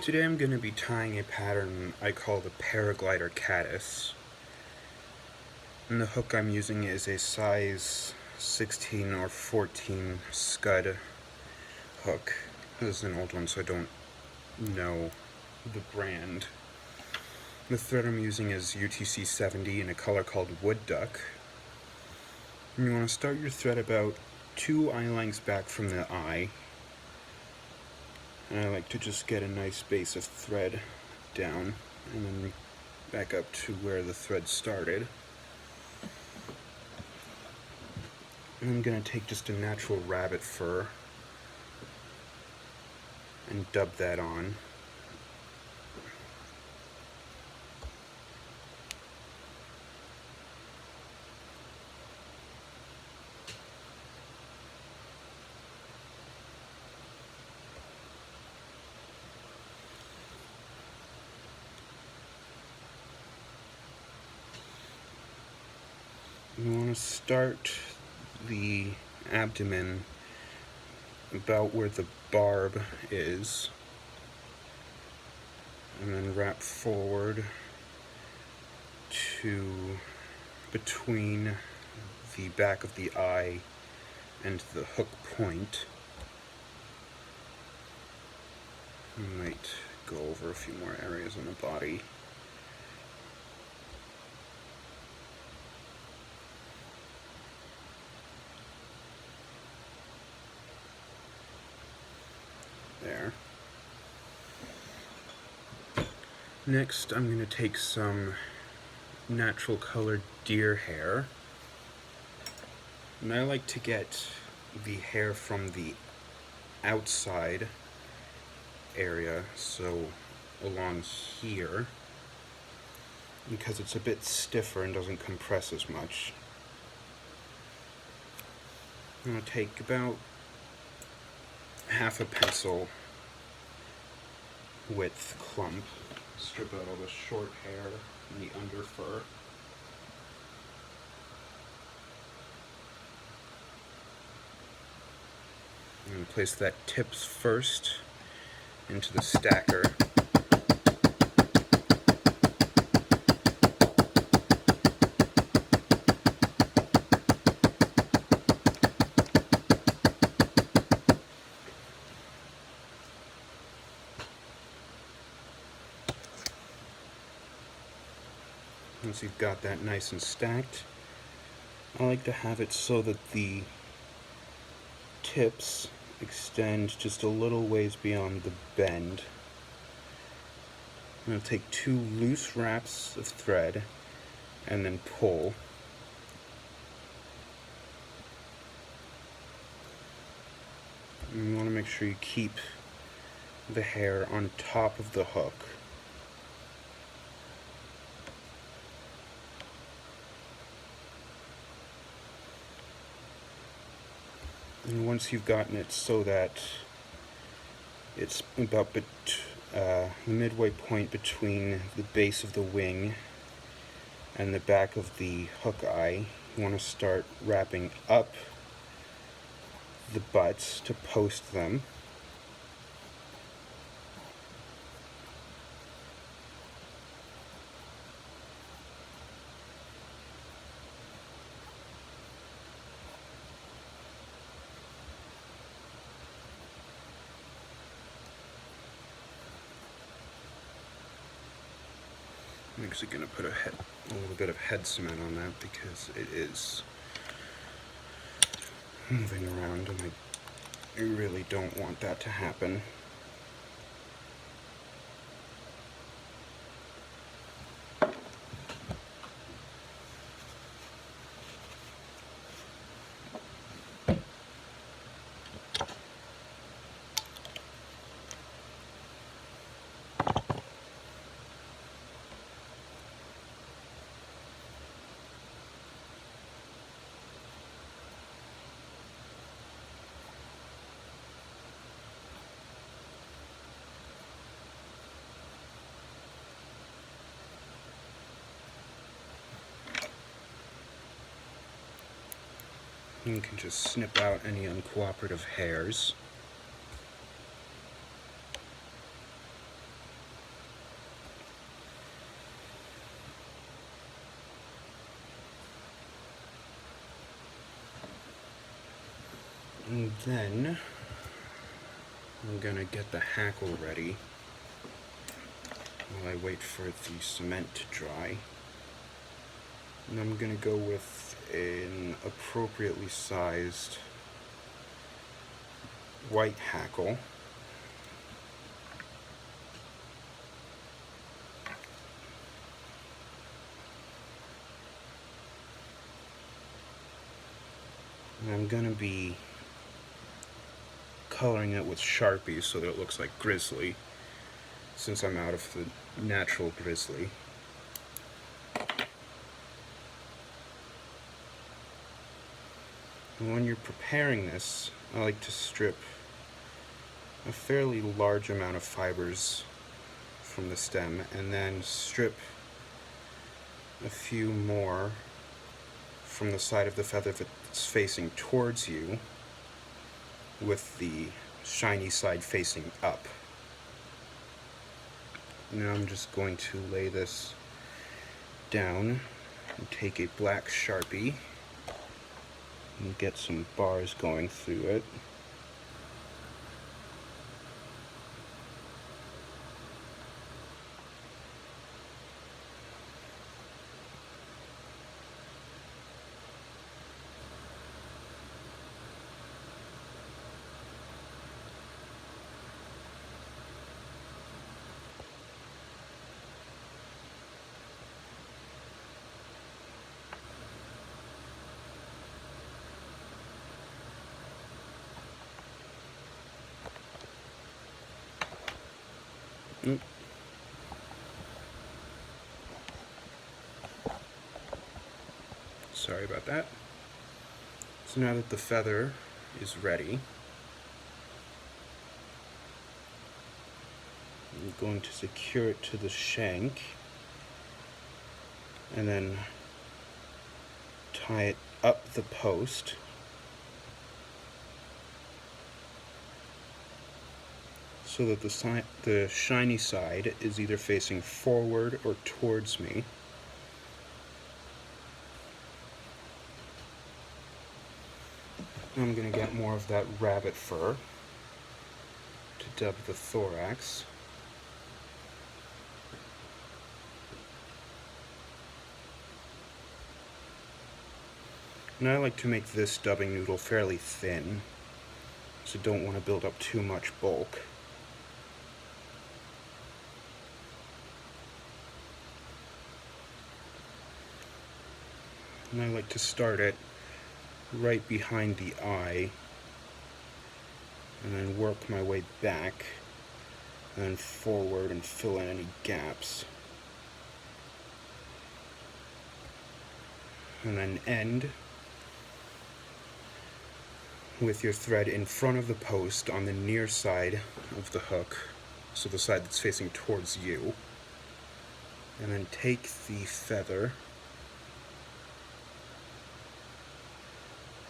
Today I'm going to be tying a pattern I call the Paraglider caddis. And the hook I'm using is a size 16 or 14 scud hook. This is an old one, so I don't know the brand. The thread I'm using is UTC 70 in a color called Wood Duck. And you want to start your thread about 2 eye lengths back from the eye. And I like to just get a nice base of thread down and then back up to where the thread started. And I'm going to take just a natural rabbit fur and dub that on. You want to start the abdomen about where the barb is, and then wrap forward to between the back of the eye and the hook point. I might go over a few more areas on the body. There. Next, I'm going to take some natural colored deer hair. And I like to get the hair from the outside area, so along here, because it's a bit stiffer and doesn't compress as much. I'm going to take about half a pencil width clump, strip out all the short hair and the under fur. I'm going to place that tips first into the stacker. Once you've got that nice and stacked, I like to have it so that the tips extend just a little ways beyond the bend. I'm going to take 2 loose wraps of thread and then pull. And you want to make sure you keep the hair on top of the hook. And once you've gotten it so that it's about the midway point between the base of the wing and the back of the hook eye, you want to start wrapping up the butts to post them. I'm actually going to put a little bit of head cement on that because it is moving around and I really don't want that to happen. You can just snip out any uncooperative hairs. And then I'm gonna get the hackle ready while I wait for the cement to dry. And I'm gonna go with an appropriately sized white hackle. And I'm gonna be coloring it with Sharpie so that it looks like grizzly, since I'm out of the natural grizzly. And when you're preparing this, I like to strip a fairly large amount of fibers from the stem and then strip a few more from the side of the feather that's facing towards you, with the shiny side facing up. Now I'm just going to lay this down and take a black Sharpie and get some bars going through it. Sorry about that. So now that the feather is ready, I'm going to secure it to the shank and then tie it up the post. So that the shiny side is either facing forward or towards me. I'm going to get more of that rabbit fur to dub the thorax. And I like to make this dubbing noodle fairly thin, so don't want to build up too much bulk. And I like to start it right behind the eye and then work my way back and then forward and fill in any gaps. And then end with your thread in front of the post on the near side of the hook, so the side that's facing towards you. And then take the feather,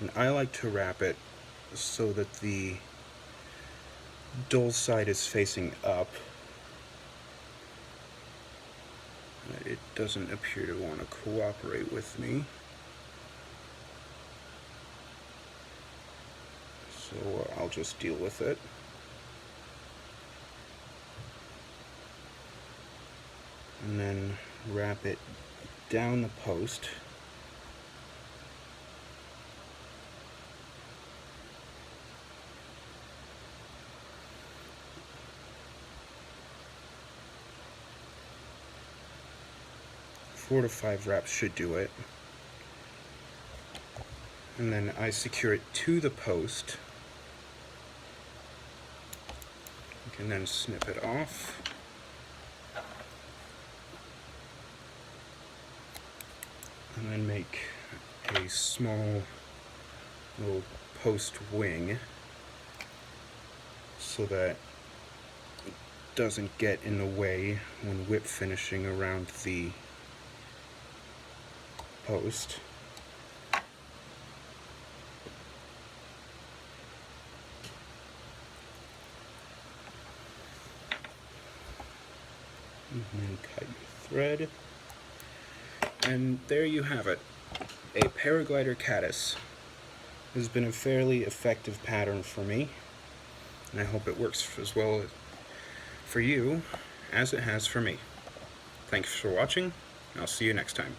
and I like to wrap it so that the dull side is facing up. It doesn't appear to want to cooperate with me, so I'll just deal with it. And then wrap it down the post. Four to 5 wraps should do it. And then I secure it to the post. You can then snip it off. And then make a small little post wing so that it doesn't get in the way when whip finishing around the post. And then cut your thread. And there you have it, a paraglider caddis. has been a fairly effective pattern for me, and I hope it works as well for you as it has for me. Thanks for watching, and I'll see you next time.